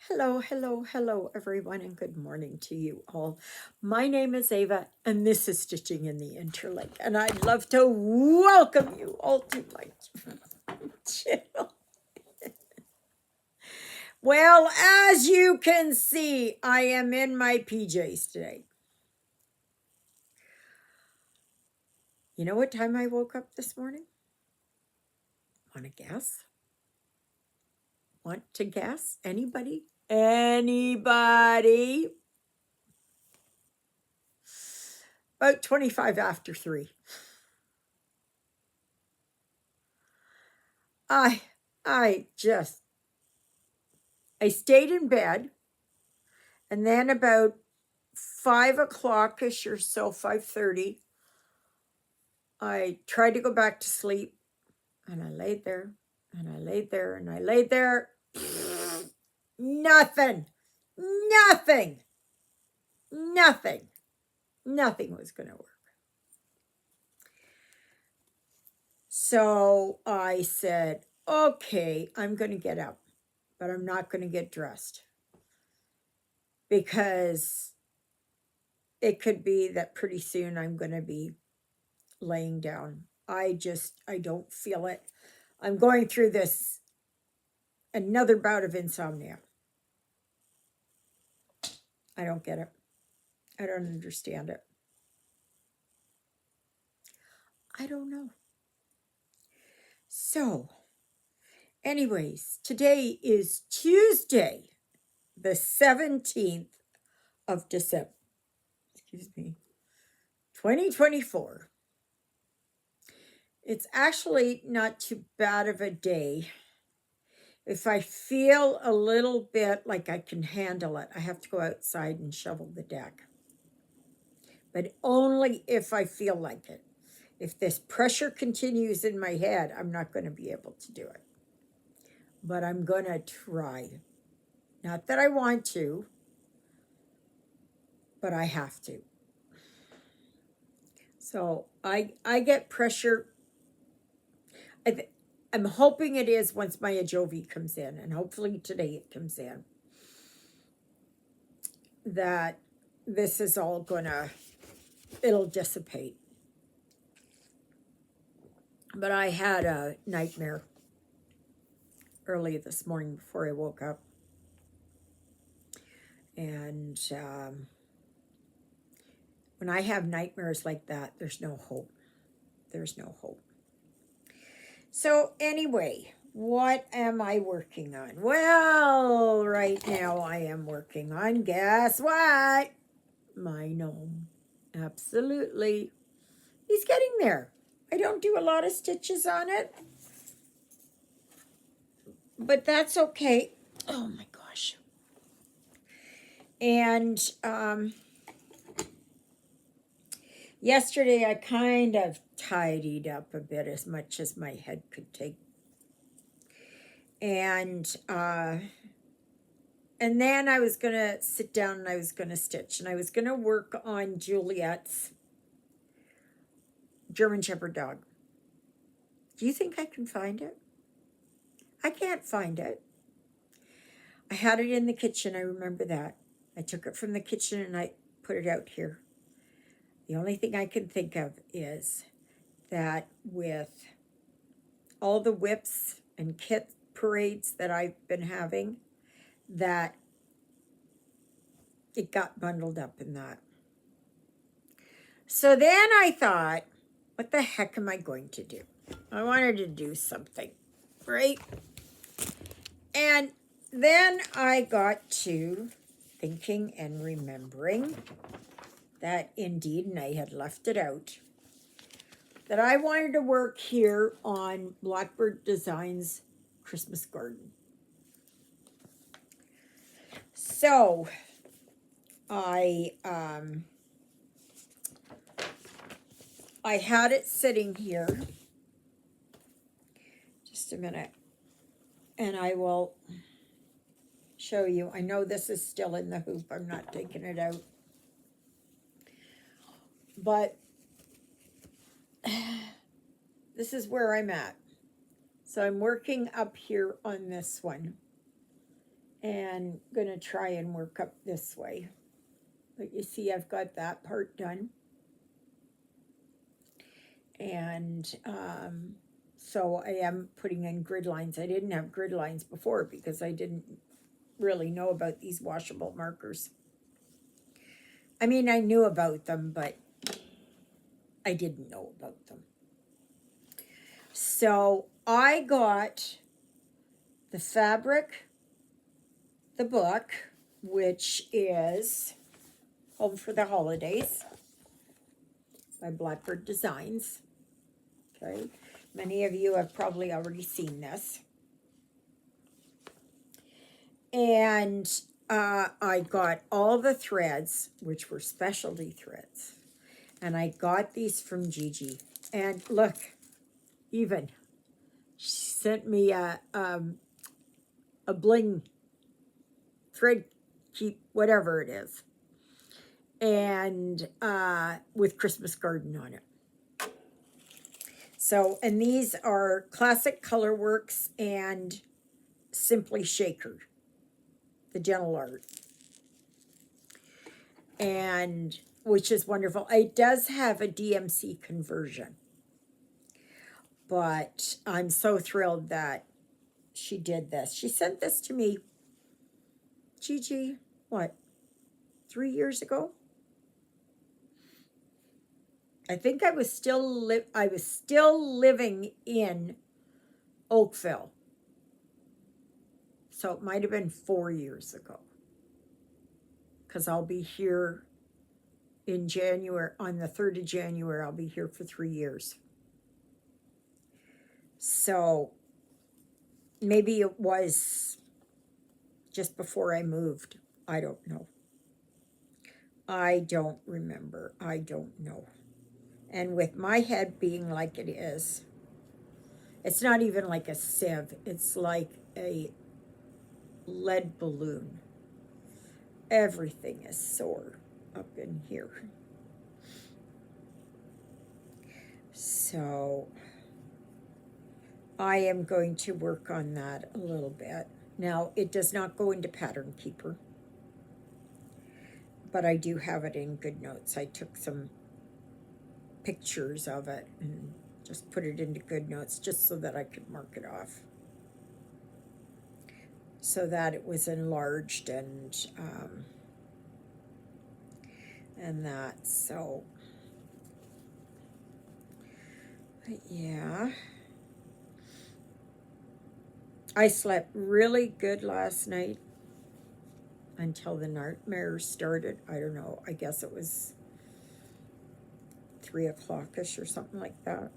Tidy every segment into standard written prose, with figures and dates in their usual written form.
Hello, hello, hello, everyone, and good morning to you all. My name is Ava, and this is Stitching in the Interlake, and I'd love to welcome you all to my channel. Well, as you can see, I am in my PJs today. You know what time I woke up this morning? Want to guess? Want to guess? Anybody? Anybody? About 25 after 3. I I just I stayed in bed, and then about 5 o'clock-ish or so, 5:30, I tried to go back to sleep, and I laid there, and I laid there, and I laid there. Nothing. Nothing. Nothing. Nothing was going to work. So I said, okay, I'm going to get up, but I'm not going to get dressed because it could be that pretty soon I'm going to be laying down. I don't feel it. I'm going through another bout of insomnia. I don't get it. I don't understand it. I don't know. So, anyways, today is Tuesday, the 17th of December. Excuse me. 2024. It's actually not too bad of a day. If I feel a little bit like I can handle it, I have to go outside and shovel the deck. But only if I feel like it. If this pressure continues in my head, I'm not going to be able to do it. But I'm going to try. Not that I want to, but I have to. So I get pressure. I'm hoping it is once my Ajovi comes in, and hopefully today it comes in, that this is all it'll dissipate. But I had a nightmare early this morning before I woke up. And when I have nightmares like that, there's no hope. There's no hope. So anyway, what am I working on? Well, right now I am working on, guess what? My gnome. Absolutely. He's getting there. I don't do a lot of stitches on it, but that's okay. Oh my gosh. And yesterday I kind of tidied up a bit, as much as my head could take. And then I was going to sit down and I was going to stitch. And I was going to work on Juliet's German Shepherd dog. Do you think I can find it? I can't find it. I had it in the kitchen, I remember that. I took it from the kitchen and I put it out here. The only thing I can think of is that with all the whips and kit parades that I've been having, that it got bundled up in that. So then I thought, what the heck am I going to do? I wanted to do something, right? And then I got to thinking and remembering that indeed, and I had left it out, that I wanted to work here on Blackbird Designs Christmas garden. So I had it sitting here. Just a minute. And I will show you. I know this is still in the hoop. I'm not taking it out. But this is where I'm at. So I'm working up here on this one. and going to try and work up this way. But you see, I've got that part done. And so I am putting in grid lines. I didn't have grid lines before because I didn't really know about these washable markers. I mean, I knew about them, but I didn't know about them. So I got the fabric, the book, which is Home for the Holidays by Blackbird Designs. Okay, many of you have probably already seen this. And I got all the threads, which were specialty threads. And I got these from Gigi. And look, even she sent me a bling thread keep, whatever it is, and with Christmas garden on it. So, and these are Classic Colorworks and Simply Shaker, the gentle art, and which is wonderful. It does have a DMC conversion, but I'm so thrilled that she did this. She sent this to me, Gigi, what, 3 years ago? I think I was still living in Oakville. So it might have been 4 years ago. Because I'll be here in January, on the 3rd of January, I'll be here for 3 years. So maybe it was just before I moved. I don't know. I don't remember. I don't know. And with my head being like it is, it's not even like a sieve. It's like a lead balloon. Everything is sore up in here. So I am going to work on that a little bit. Now, it does not go into Pattern Keeper, but I do have it in GoodNotes. I took some pictures of it and just put it into GoodNotes just so that I could mark it off, so that it was enlarged and that. So, but yeah, I slept really good last night until the nightmares started. I don't know. I guess it was 3 o'clock-ish or something like that.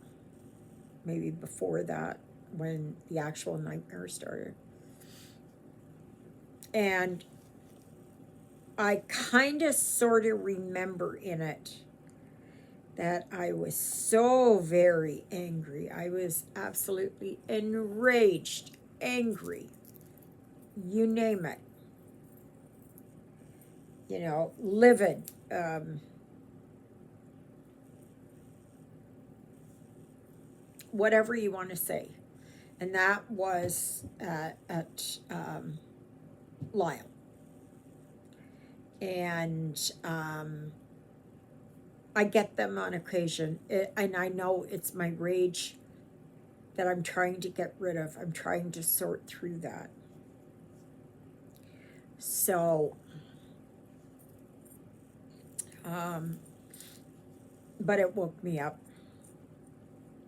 Maybe before that, when the actual nightmare started. And I kind of sort of remember in it that I was so very angry. I was absolutely enraged, angry, you name it. You know, livid. Whatever you want to say. And that was at Lyle. And I get them on occasion. And I know it's my rage that I'm trying to get rid of. I'm trying to sort through that. So, but it woke me up.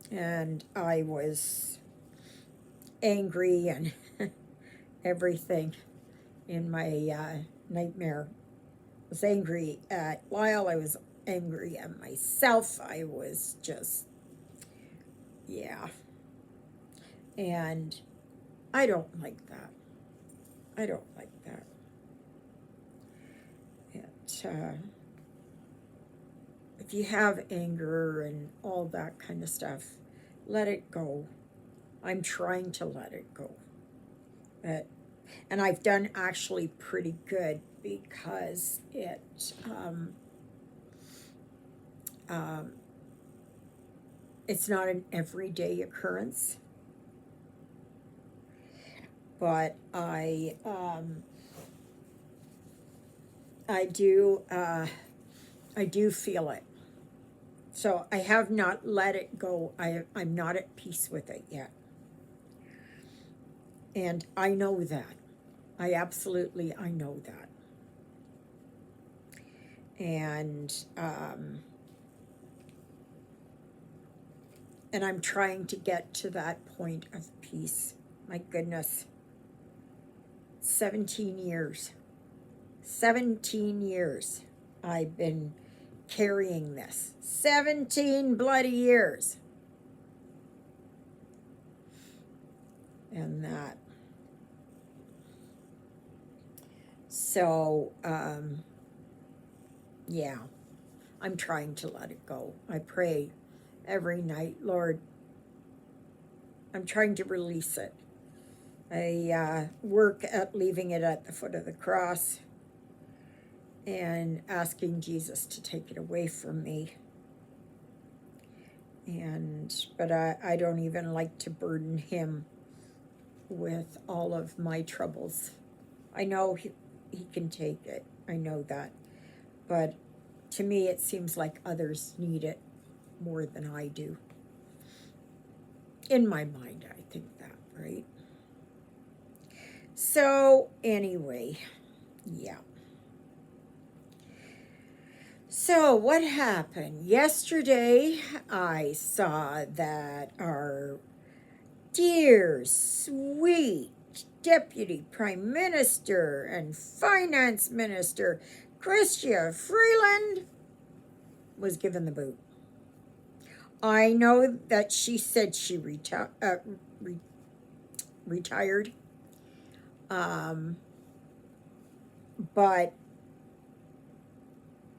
And I was angry and everything in my nightmare. I was angry at Lyle. I was angry at myself. I was just, yeah. And I don't like that. I don't like that. If you have anger and all that kind of stuff, let it go. I'm trying to let it go. And I've done actually pretty good because it's not an everyday occurrence. But I I do feel it. So I have not let it go. I'm not at peace with it yet. And I know that. I know that. And I'm trying to get to that point of peace. My goodness. 17 years. 17 years I've been carrying this. 17 bloody years. And that. So, yeah, I'm trying to let it go. I pray every night, Lord, I'm trying to release it. I work at leaving it at the foot of the cross and asking Jesus to take it away from me. But I don't even like to burden him with all of my troubles. I know he can take it. I know that. But to me, it seems like others need it more than I do. In my mind, I think that, right? So, anyway, yeah. So, what happened? Yesterday, I saw that our dear, sweet Deputy Prime Minister and Finance Minister, Chrystia Freeland, was given the boot. I know that she said she retired, but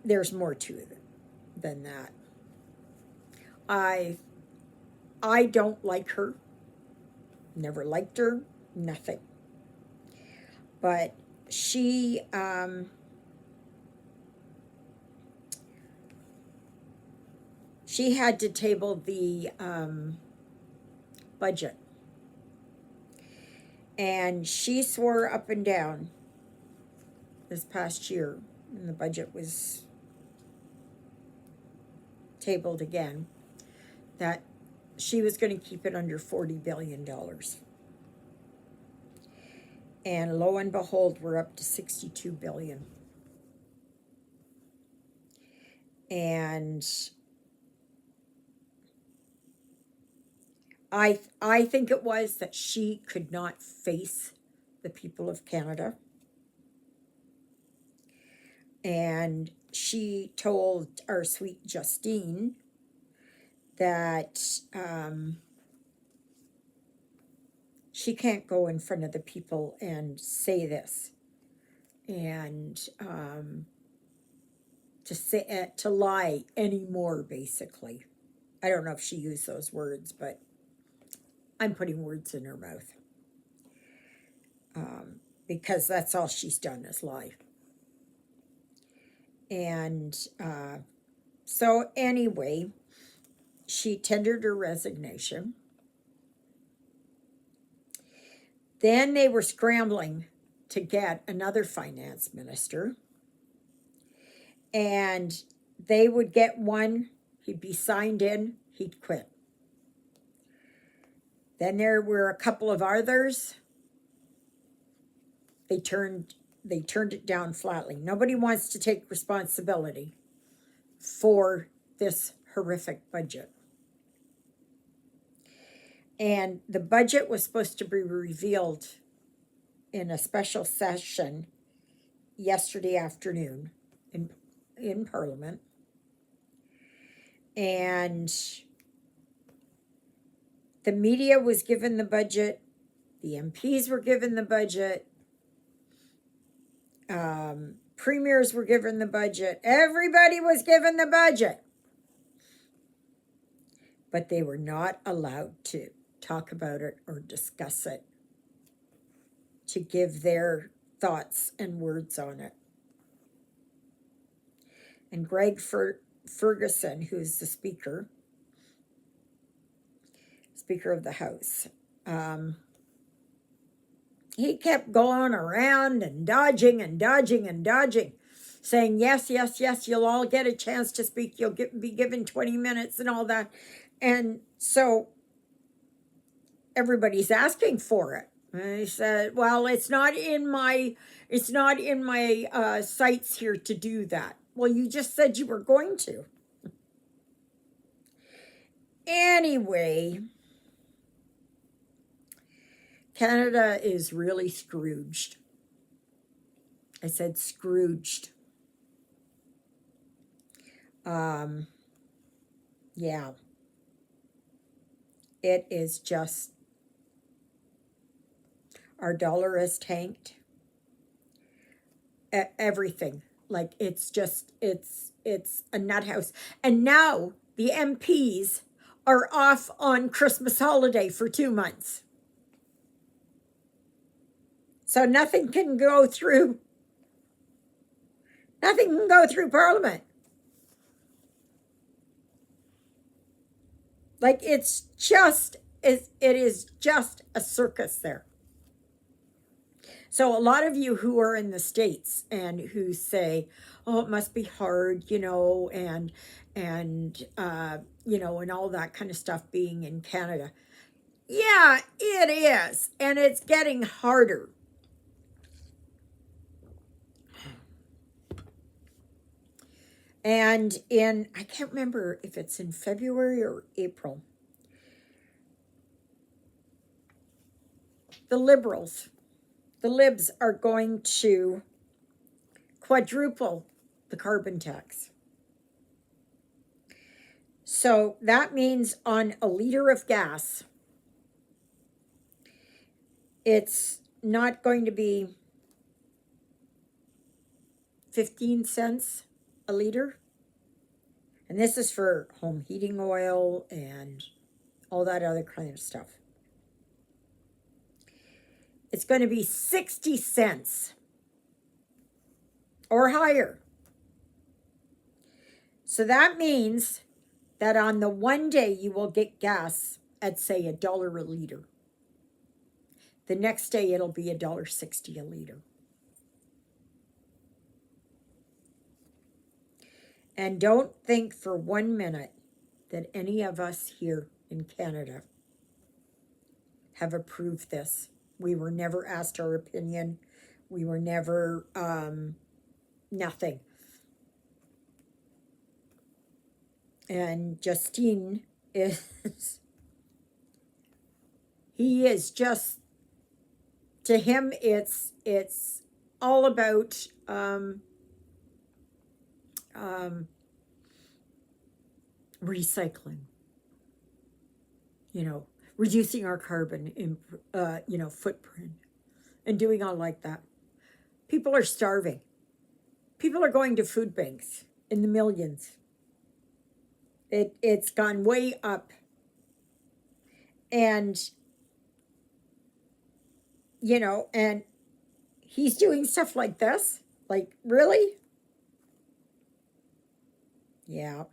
there's more to it than that. I don't like her. Never liked her. Nothing. But she had to table the budget. And she swore up and down this past year, when the budget was tabled again, that she was going to keep it under $40 billion. And lo and behold, we're up to $62 billion. And I think it was that she could not face the people of Canada. And she told our sweet Justine that she can't go in front of the people and say this and to lie anymore, basically. I don't know if she used those words, but I'm putting words in her mouth, because that's all she's done is lie. And so anyway, she tendered her resignation. Then they were scrambling to get another finance minister. And they would get one, he'd be signed in, he'd quit. Then there were a couple of others. They turned it down flatly. Nobody wants to take responsibility for this horrific budget. And the budget was supposed to be revealed in a special session yesterday afternoon in Parliament. And the media was given the budget. The MPs were given the budget. Premiers were given the budget. Everybody was given the budget. But they were not allowed to talk about it or discuss it, to give their thoughts and words on it. And Greg Ferguson, who's the Speaker of the House, he kept going around and dodging and dodging and dodging. saying, yes, yes, yes, you'll all get a chance to speak. You'll be given 20 minutes and all that. And so everybody's asking for it. And he said, well, it's not in my sights here to do that. Well, you just said you were going to. Anyway, Canada is really Scrooged. I said Scrooged. Yeah. It is just, our dollar is tanked. Everything. Like, it's just, it's a nut house. And now the MPs are off on Christmas holiday for 2 months. So nothing can go through Parliament. Like, it is just a circus there. So a lot of you who are in the States and who say, oh, it must be hard, and all that kind of stuff being in Canada. Yeah, it is. And it's getting harder. And I can't remember if it's in February or April, the Libs are going to quadruple the carbon tax. So that means on a liter of gas, it's not going to be 15 cents a liter. And this is for home heating oil and all that other kind of stuff. It's going to be 60 cents or higher. So that means that on the one day you will get gas at, say, $1 a liter. The next day it'll be $1.60 a liter. And don't think for 1 minute that any of us here in Canada have approved this. We were never asked our opinion. We were never, nothing. And Justine he is just, to him, it's all about, recycling, reducing our carbon footprint and doing all like that. People are starving. People are going to food banks in the millions. It's gone way up. And, and he's doing stuff like this. Like, really? Yeah.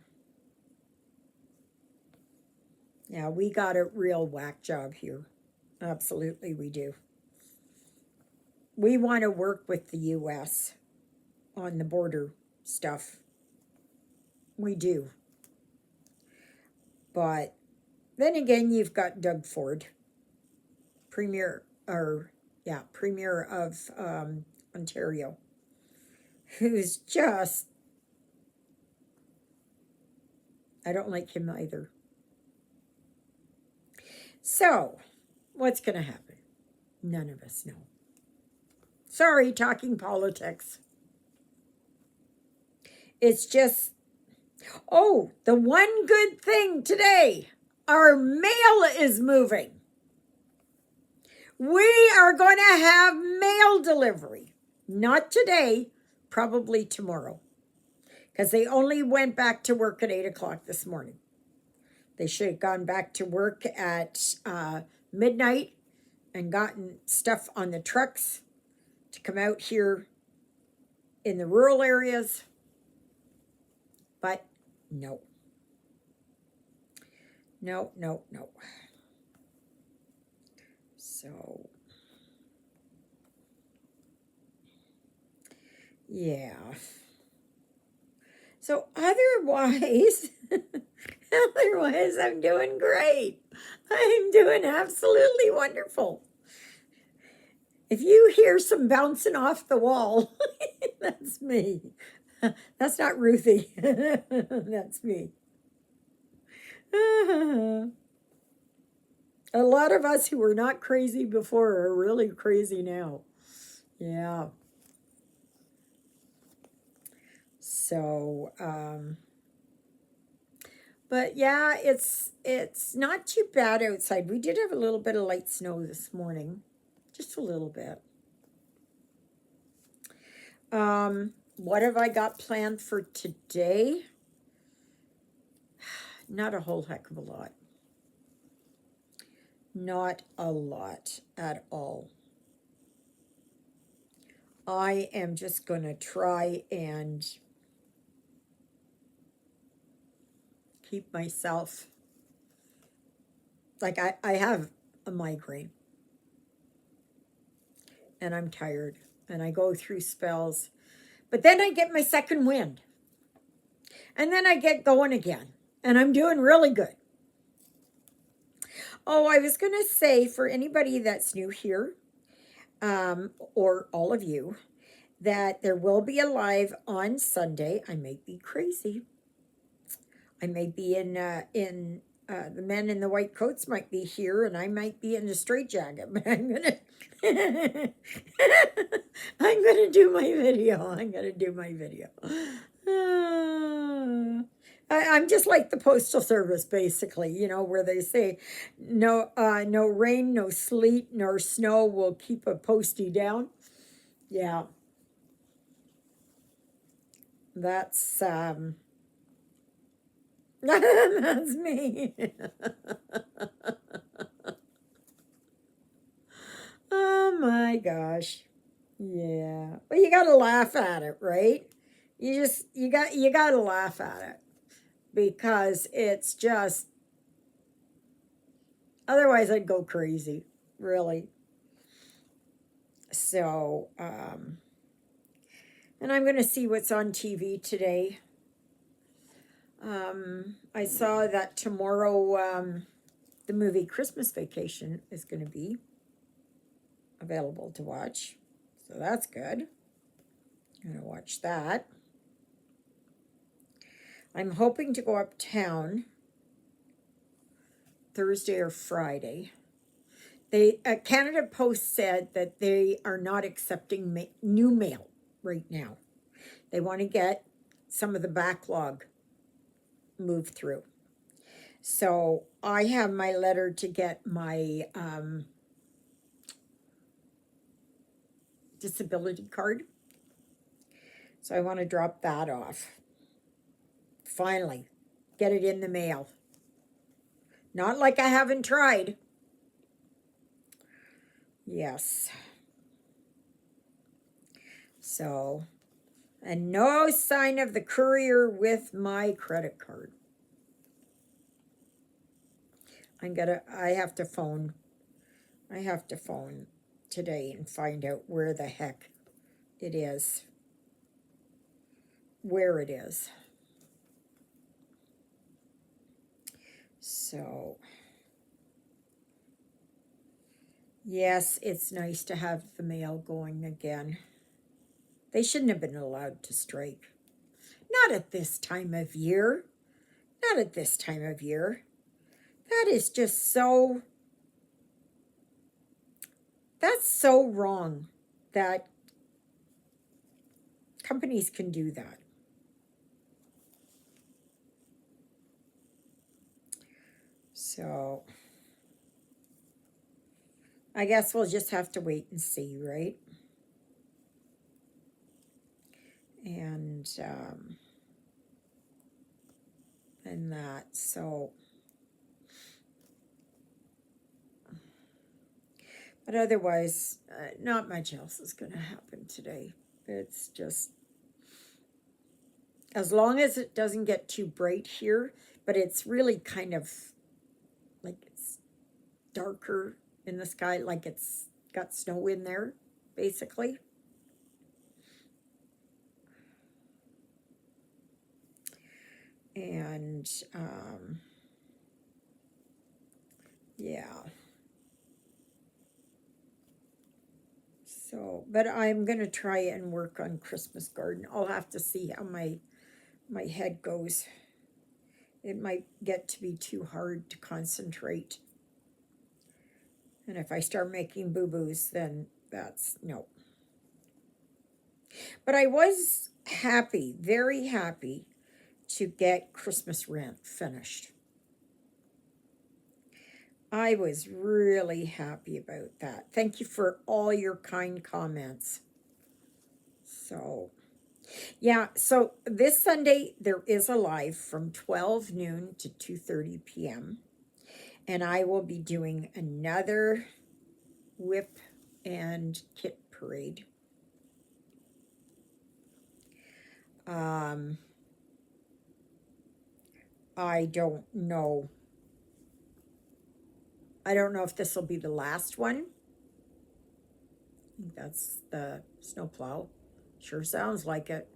Yeah, we got a real whack job here. Absolutely, we do. We want to work with the U.S. on the border stuff. We do. But then again, you've got Doug Ford, Premier of Ontario, who's just, I don't like him either. So, what's going to happen? None of us know. Sorry, talking politics. It's just, oh, the one good thing today, our mail is moving. We are going to have mail delivery. Not today, probably tomorrow. Because they only went back to work at 8 o'clock this morning. They should have gone back to work at midnight and gotten stuff on the trucks to come out here in the rural areas. But no. No. So, yeah. So otherwise, otherwise, I'm doing great. I'm doing absolutely wonderful. If you hear some bouncing off the wall, that's me. That's not Ruthie. That's me. A lot of us who were not crazy before are really crazy now. Yeah. So, but yeah, it's not too bad outside. We did have a little bit of light snow this morning, just a little bit. What have I got planned for today? Not a whole heck of a lot. Not a lot at all. I am just going to try and keep myself, like I have a migraine and I'm tired and I go through spells, but then I get my second wind and then I get going again and I'm doing really good. Oh, I was going to say for anybody that's new here, or all of you, that there will be a live on Sunday. I may be crazy. I may be in the men in the white coats might be here, and I might be in the straitjacket. But I'm gonna I'm gonna do my video. I'm gonna do my video. I'm just like the postal service, basically. You know, where they say, no, no rain, no sleet, nor snow will keep a postie down. Yeah, that's that's me. Oh my gosh. Yeah. Well, you got to laugh at it, right? You got to laugh at it because it's just otherwise I'd go crazy, really. So, and I'm going to see what's on TV today. I saw that tomorrow the movie Christmas Vacation is going to be available to watch. So that's good. I'm going to watch that. I'm hoping to go uptown Thursday or Friday. They Canada Post said that they are not accepting new mail right now. They want to get some of the backlog moved through. So I have my letter to get my disability card. So I want to drop that off. Finally, get it in the mail. Not like I haven't tried. Yes. So, and no sign of the courier with my credit card. I have to phone today and find out where the heck it is. Where it is. So, yes, it's nice to have the mail going again. They shouldn't have been allowed to strike. Not at this time of year. Not at this time of year. That is just so... That's so wrong that companies can do that. So, I guess we'll just have to wait and see, right? And that, so... But otherwise, not much else is going to happen today. It's just, as long as it doesn't get too bright here, but it's really kind of like it's darker in the sky, like it's got snow in there, basically. And yeah. So, but I'm going to try and work on Christmas garden. I'll have to see how my head goes. It might get to be too hard to concentrate. And if I start making boo-boos, then that's no. But I was happy, very happy to get Christmas Rant finished. I was really happy about that. Thank you for all your kind comments. So, yeah, so this Sunday there is a live from 12 noon to 2:30 p.m. And I will be doing another whip and kit parade. I don't know. I don't know if this will be the last one. I think that's the snowplow. Sure sounds like it.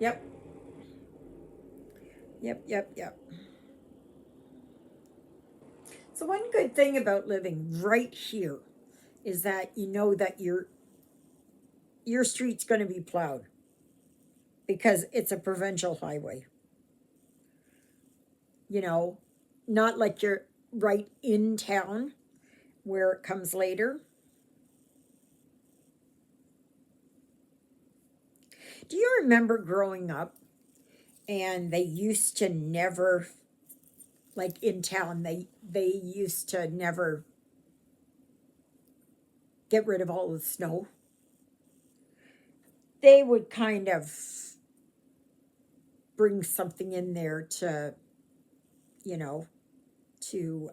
Yep. Yep. So one good thing about living right here is that you know that your street's going to be plowed because it's a provincial highway. You know, not like you're right in town where it comes later. Do you remember growing up and they used to never, like in town, they used to never get rid of all the snow? They would kind of bring something in there to, you know, to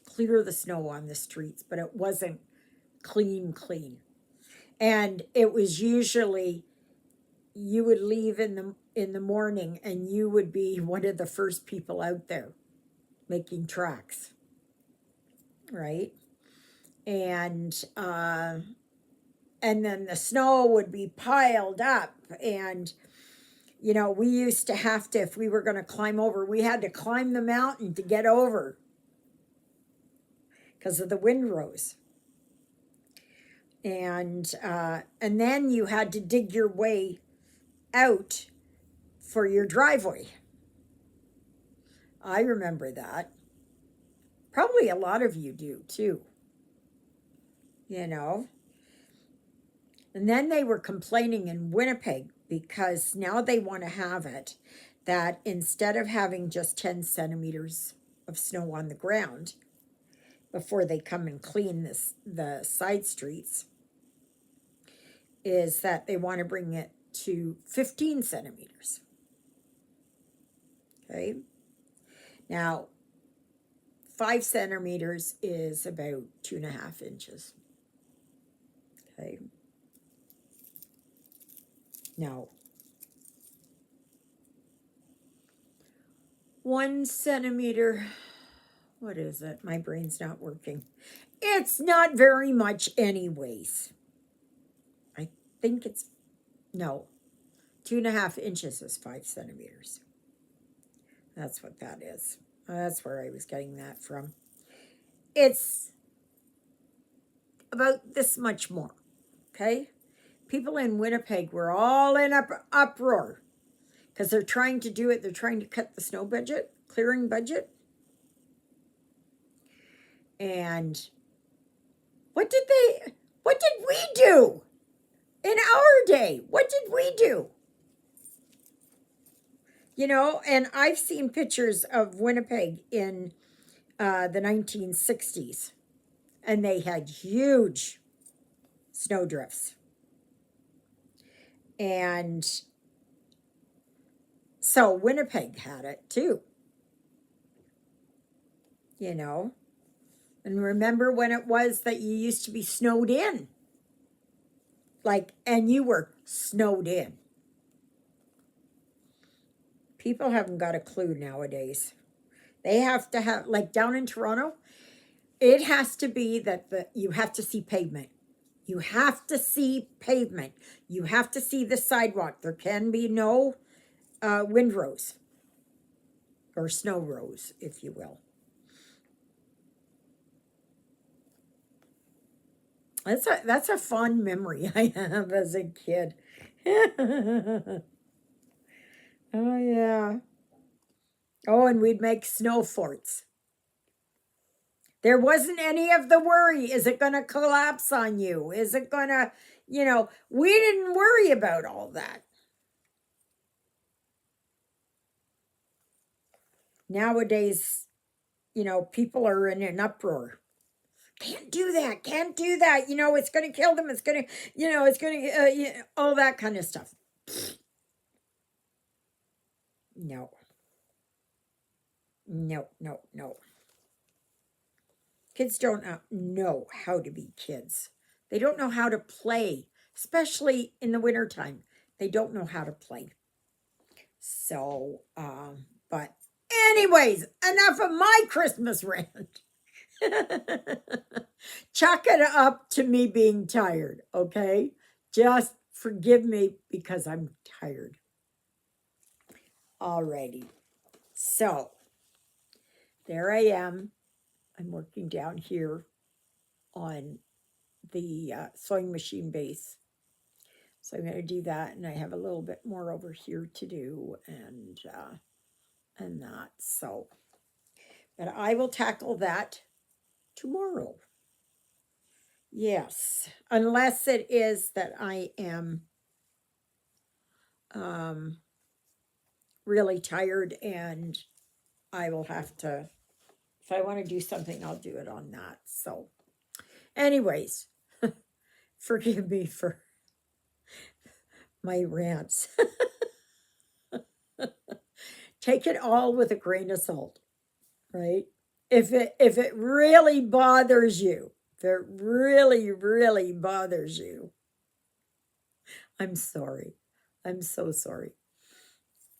clear the snow on the streets, but it wasn't clean. And it was usually you would leave in the morning and you would be one of the first people out there making tracks, right? And then the snow would be piled up, and you know, we used to have to, if we were going to climb over, we had to climb the mountain to get over because of the windrows. And then you had to dig your way out for your driveway. I remember that. Probably a lot of you do too. You know. And then they were complaining in Winnipeg because now they want to have it that instead of having just 10 centimeters of snow on the ground before they come and clean the side streets, is that they want to bring it to 15 centimeters. Okay. Now, 5 centimeters is about 2.5 inches. Okay. Now, 1 centimeter, what is it? My brain's not working. It's not very much anyways. I think it's, no, 2.5 inches is 5 centimeters. That's what that is. That's where I was getting that from. It's about this much more, okay? People in Winnipeg were all in uproar because they're trying to do it. They're trying to cut the snow budget, clearing budget. And what did we do in our day? What did we do? You know, and I've seen pictures of Winnipeg in the 1960s, and they had huge snowdrifts. And so Winnipeg had it too. You know, and remember when it was that you used to be snowed in? Like, and you were snowed in. People haven't got a clue nowadays. They have to have, like down in Toronto, it has to be that you have to see pavement. You have to see pavement. You have to see the sidewalk. There can be no windrows or snow rose, if you will. That's a fond memory I have as a kid. Oh yeah. Oh, and we'd make snow forts. There wasn't any of the worry. Is it going to collapse on you? Is it going to, we didn't worry about all that. Nowadays, people are in an uproar. Can't do that. Can't do that. It's going to kill them. It's going to, all that kind of stuff. No. No, no, no. Kids don't know how to be kids. They don't know how to play, especially in the wintertime. They don't know how to play. So, but anyways, enough of my Christmas rant. Chalk it up to me being tired, okay? Just forgive me because I'm tired. Alrighty. So, there I am. I'm working down here on the sewing machine base. So I'm going to do that, and I have a little bit more over here to do, and that. So, but I will tackle that tomorrow. Yes, unless it is that I am really tired, and I will have to. If I want to do something, I'll do it on that. So, anyways, forgive me for my rants. Take it all with a grain of salt, right? If it really bothers you, if it really, really bothers you, I'm sorry. I'm so sorry.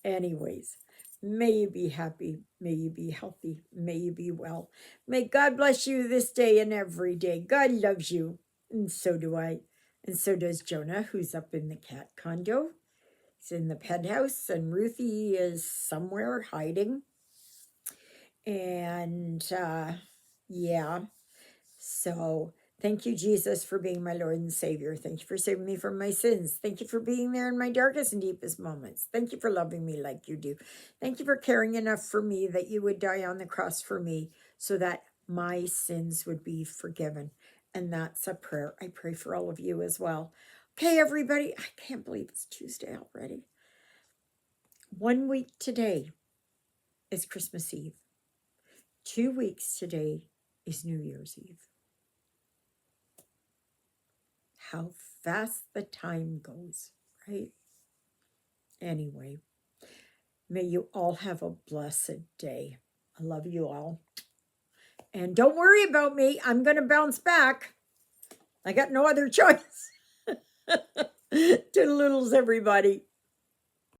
Anyways, may you be happy. May you be healthy. May you be well. May God bless you this day and every day. God loves you, and so do I. And so does Jonah, who's up in the cat condo. He's in the penthouse, and Ruthie is somewhere hiding. And yeah, so thank you, Jesus, for being my Lord and Savior. Thank you for saving me from my sins. Thank you for being there in my darkest and deepest moments. Thank you for loving me like you do. Thank you for caring enough for me that you would die on the cross for me so that my sins would be forgiven. And that's a prayer I pray for all of you as well. Okay, everybody, I can't believe it's Tuesday already. 1 week today is Christmas Eve. 2 weeks today is New Year's Eve. How fast the time goes, right? Anyway, may you all have a blessed day. I love you all. And don't worry about me. I'm going to bounce back. I got no other choice. Toodaloodles, everybody.